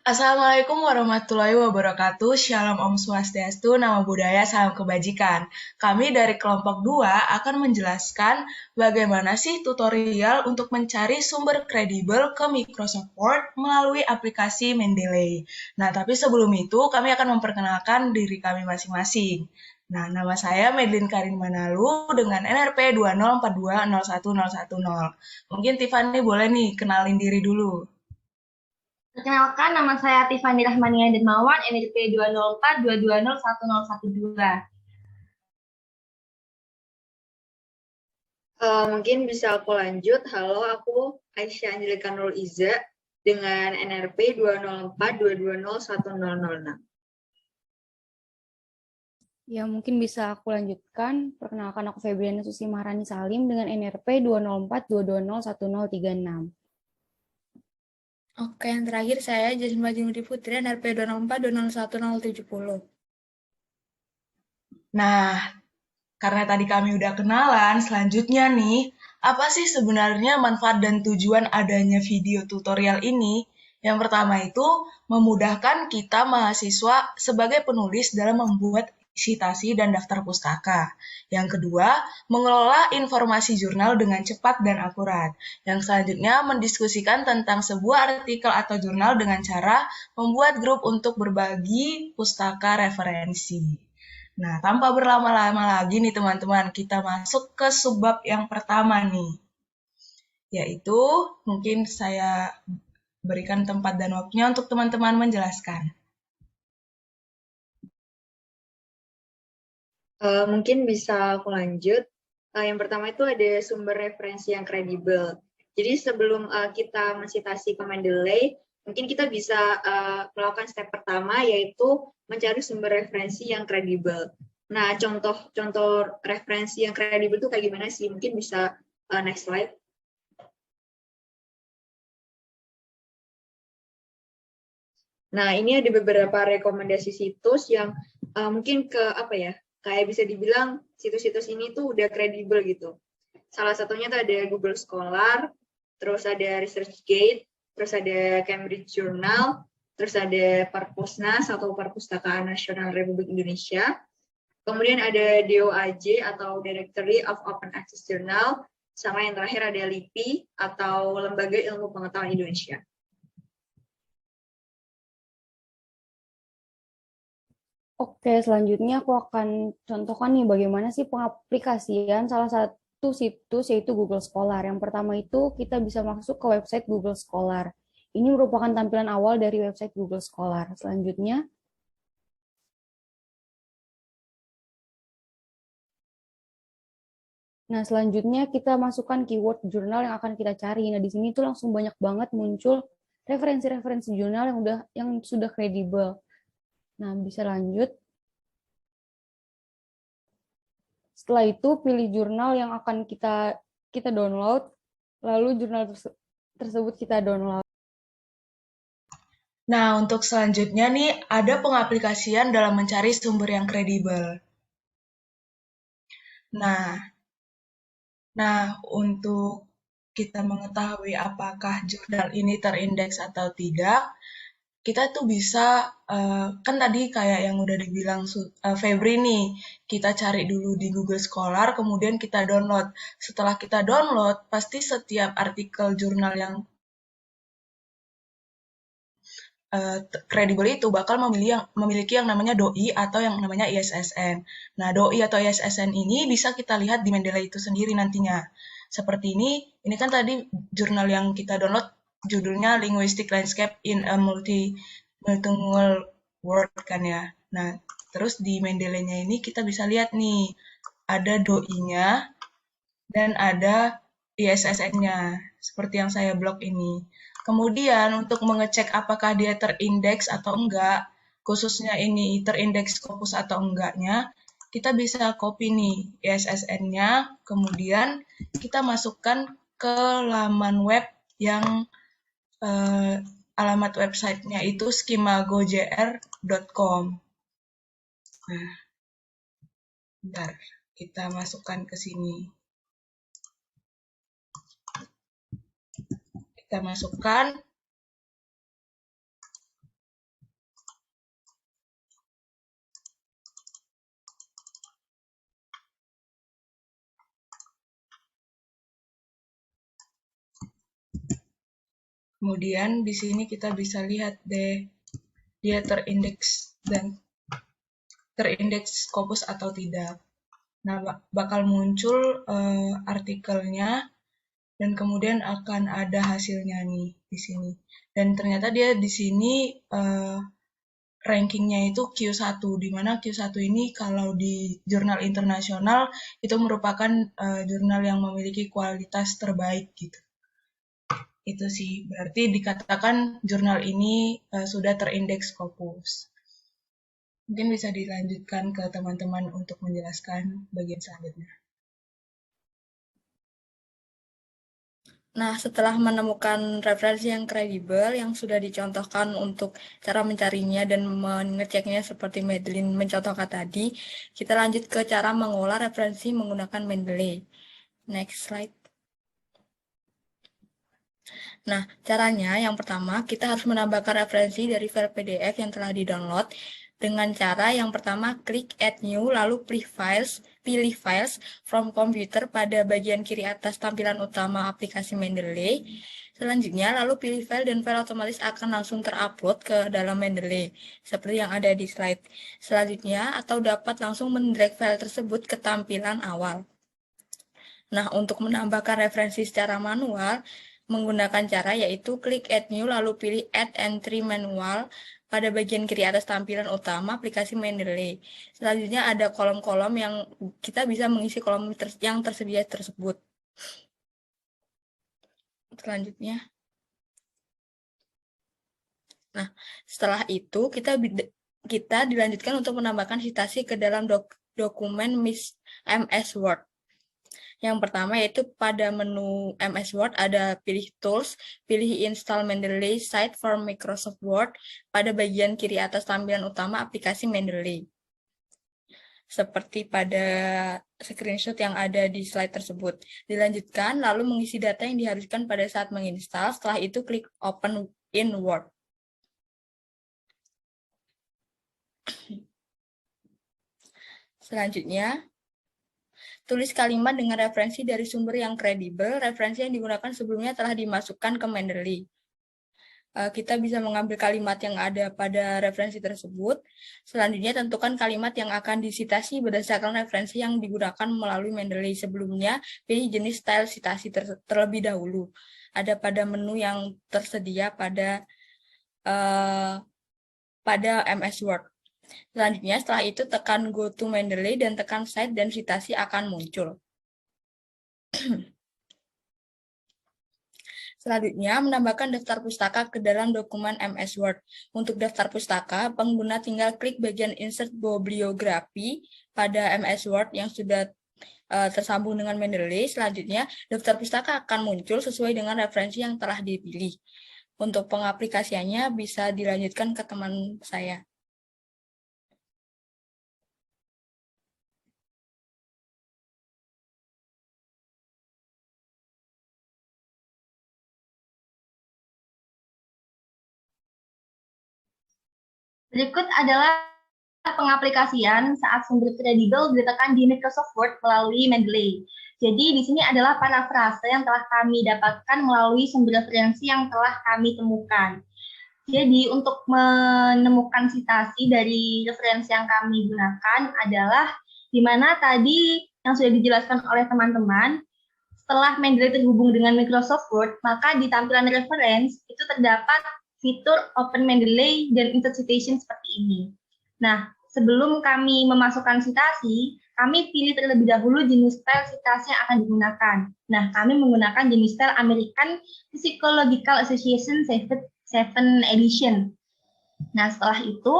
Assalamualaikum warahmatullahi wabarakatuh. Shalom Om Swastiastu, Namo Buddhaya, Salam Kebajikan. Kami dari kelompok 2 akan menjelaskan bagaimana sih tutorial untuk mencari sumber kredibel ke Microsoft Word melalui aplikasi Mendeley. Nah, tapi sebelum itu kami akan memperkenalkan diri kami masing-masing. Nah, nama saya Medlin Karin Manalu dengan NRP 20420110. Mungkin Tiffany boleh nih kenalin diri dulu. Perkenalkan, nama saya Tiffany Rahmania Dermawan, NIP 20422011012. Mungkin bisa aku lanjut. Halo, aku Aisyah Angelika Nurul Iza dengan NRP 20422010006. Ya, mungkin bisa aku lanjutkan. Perkenalkan, aku Febriana Susi Maharani Salim dengan NRP 20422011036. Oke, yang terakhir saya Jasmine Majinudi Putri, NRP 204201070. Nah, karena tadi kami udah kenalan, selanjutnya nih, apa sih sebenarnya manfaat dan tujuan adanya video tutorial ini? Yang pertama itu memudahkan kita mahasiswa sebagai penulis dalam membuat citasi dan daftar pustaka. Yang kedua, mengelola informasi jurnal dengan cepat dan akurat. Yang selanjutnya, mendiskusikan tentang sebuah artikel atau jurnal dengan cara membuat grup untuk berbagi pustaka referensi. Nah, tanpa berlama-lama lagi nih teman-teman, kita masuk ke subbab yang pertama nih, yaitu mungkin saya berikan tempat dan waktunya untuk teman-teman menjelaskan. Mungkin bisa aku lanjut. Yang pertama itu ada sumber referensi yang kredibel. Jadi sebelum kita mensitasi ke Mendeley, mungkin kita bisa melakukan step pertama yaitu mencari sumber referensi yang kredibel. Nah, contoh referensi yang kredibel itu kayak gimana sih? Mungkin bisa next slide. Nah, ini ada beberapa rekomendasi situs yang mungkin kayak bisa dibilang situs-situs ini tuh udah kredibel gitu. Salah satunya tuh ada Google Scholar, terus ada ResearchGate, terus ada Cambridge Journal, terus ada Perpusnas atau Perpustakaan Nasional Republik Indonesia. Kemudian ada DOAJ atau Directory of Open Access Journal, sama yang terakhir ada LIPI atau Lembaga Ilmu Pengetahuan Indonesia. Oke, selanjutnya aku akan contohkan nih bagaimana sih pengaplikasian salah satu situs yaitu Google Scholar. Yang pertama itu kita bisa masuk ke website Google Scholar. Ini merupakan tampilan awal dari website Google Scholar. Selanjutnya, kita masukkan keyword jurnal yang akan kita cari. Nah, di sini tuh langsung banyak banget muncul referensi-referensi jurnal yang sudah kredibel. Nah, bisa lanjut. Setelah itu pilih jurnal yang akan kita download, lalu jurnal tersebut kita download. Nah, untuk selanjutnya nih, ada pengaplikasian dalam mencari sumber yang kredibel. Nah, untuk kita mengetahui apakah jurnal ini terindeks atau tidak, kita tuh bisa, kan tadi kayak yang udah dibilang Febri nih, kita cari dulu di Google Scholar, kemudian kita download. Setelah kita download, pasti setiap artikel jurnal yang kredibel itu bakal memiliki yang namanya DOI atau yang namanya ISSN. Nah, DOI atau ISSN ini bisa kita lihat di Mendeley itu sendiri nantinya. Seperti ini kan tadi jurnal yang kita download judulnya Linguistic Landscape in a Multilingual World kan ya. Nah, terus di Mendeley-nya ini kita bisa lihat nih, ada DOI-nya dan ada ISSN-nya, seperti yang saya blok ini. Kemudian untuk mengecek apakah dia terindeks atau enggak, khususnya ini terindeks Scopus atau enggaknya, kita bisa copy nih ISSN-nya, kemudian kita masukkan ke laman web yang alamat websitenya itu skimagojr.com. Nah, bentar, kita masukkan ke sini. Kita masukkan. Kemudian di sini kita bisa lihat deh, dia terindeks Scopus atau tidak. Nah, bakal muncul artikelnya dan kemudian akan ada hasilnya nih di sini. Dan ternyata dia di sini rankingnya itu Q1, di mana Q1 ini kalau di jurnal internasional itu merupakan jurnal yang memiliki kualitas terbaik gitu. Itu sih, berarti dikatakan jurnal ini sudah terindeks Scopus. Mungkin bisa dilanjutkan ke teman-teman untuk menjelaskan bagian selanjutnya. Nah, setelah menemukan referensi yang kredibel yang sudah dicontohkan untuk cara mencarinya dan mengeceknya seperti Madeline mencontohkan tadi, kita lanjut ke cara mengolah referensi menggunakan Mendeley. Next slide. Nah, caranya yang pertama, kita harus menambahkan referensi dari file PDF yang telah di-download dengan cara yang pertama, klik Add New, lalu pilih Files from Computer pada bagian kiri atas tampilan utama aplikasi Mendeley. Selanjutnya, lalu pilih file dan file otomatis akan langsung terupload ke dalam Mendeley, seperti yang ada di slide. Selanjutnya, atau dapat langsung mendrag file tersebut ke tampilan awal. Nah, untuk menambahkan referensi secara manual, menggunakan cara yaitu klik Add New, lalu pilih Add Entry Manual pada bagian kiri atas tampilan utama aplikasi Mendeley. Selanjutnya ada kolom-kolom yang kita bisa mengisi kolom yang tersedia tersebut. Selanjutnya. Nah, setelah itu kita dilanjutkan untuk menambahkan citasi ke dalam dokumen MS Word. Yang pertama yaitu pada menu MS Word ada pilih Tools, pilih Install Mendeley Site for Microsoft Word pada bagian kiri atas tampilan utama aplikasi Mendeley. Seperti pada screenshot yang ada di slide tersebut. Dilanjutkan, lalu mengisi data yang diharuskan pada saat menginstal, setelah itu klik Open in Word. Selanjutnya, tulis kalimat dengan referensi dari sumber yang kredibel. Referensi yang digunakan sebelumnya telah dimasukkan ke Mendeley. Kita bisa mengambil kalimat yang ada pada referensi tersebut. Selanjutnya, tentukan kalimat yang akan disitasi berdasarkan referensi yang digunakan melalui Mendeley. Sebelumnya, pilih jenis style citasi terlebih dahulu. Ada pada menu yang tersedia pada MS Word. Selanjutnya, setelah itu tekan Go to Mendeley dan tekan Cite dan citasi akan muncul. Selanjutnya, menambahkan daftar pustaka ke dalam dokumen MS Word. Untuk daftar pustaka, pengguna tinggal klik bagian Insert Bibliography pada MS Word yang sudah tersambung dengan Mendeley. Selanjutnya, daftar pustaka akan muncul sesuai dengan referensi yang telah dipilih. Untuk pengaplikasiannya bisa dilanjutkan ke teman saya. Berikut adalah pengaplikasian saat sumber kredibel diletakkan di Microsoft Word melalui Mendeley. Jadi di sini adalah parafrase yang telah kami dapatkan melalui sumber referensi yang telah kami temukan. Jadi untuk menemukan citasi dari referensi yang kami gunakan adalah di mana tadi yang sudah dijelaskan oleh teman-teman, setelah Mendeley terhubung dengan Microsoft Word, maka di tampilan reference itu terdapat fitur Open Mendeley dan Insert Citation seperti ini. Nah, sebelum kami memasukkan citasi, kami pilih terlebih dahulu jenis style citasi yang akan digunakan. Nah, kami menggunakan jenis style American Psychological Association 7 Edition. Nah, setelah itu,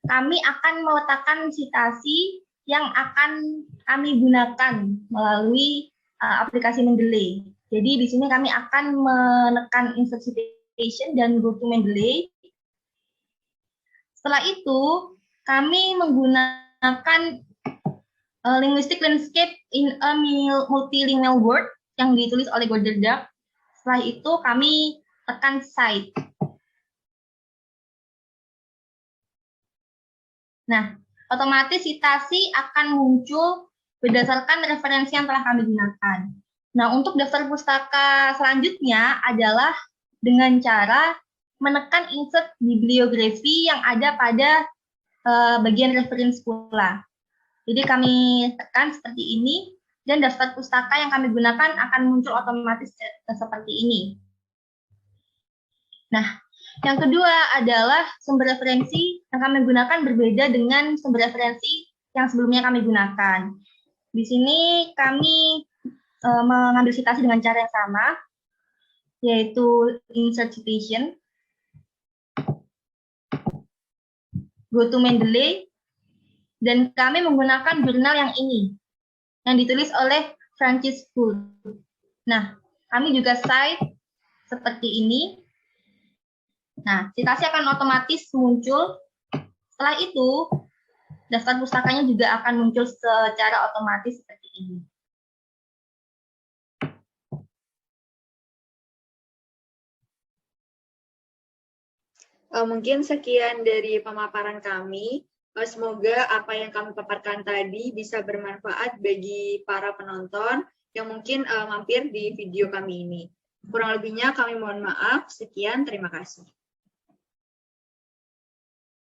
kami akan meletakkan citasi yang akan kami gunakan melalui aplikasi Mendeley. Jadi, di sini kami akan menekan Insert Citation dan Go to Mendeley. Setelah itu, kami menggunakan Linguistic Landscape in a Multilingual World yang ditulis oleh Gordon Duck. Setelah itu, kami tekan Cite. Nah, otomatis citasi akan muncul berdasarkan referensi yang telah kami gunakan. Nah, untuk daftar pustaka selanjutnya adalah dengan cara menekan insert bibliografi yang ada pada bagian reference pula. Jadi kami tekan seperti ini, dan daftar pustaka yang kami gunakan akan muncul otomatis seperti ini. Nah, yang kedua adalah sumber referensi yang kami gunakan berbeda dengan sumber referensi yang sebelumnya kami gunakan. Di sini kami mengambil citasi dengan cara yang sama, yaitu insert citation, go to Mendeley, dan kami menggunakan jurnal yang ini, yang ditulis oleh Francis Hood. Nah, kami juga cite seperti ini. Nah, citasi akan otomatis muncul. Setelah itu, daftar pustakanya juga akan muncul secara otomatis seperti ini. Mungkin sekian dari pemaparan kami. Semoga apa yang kami paparkan tadi bisa bermanfaat bagi para penonton yang mungkin mampir di video kami ini. Kurang lebihnya kami mohon maaf. Sekian, terima kasih.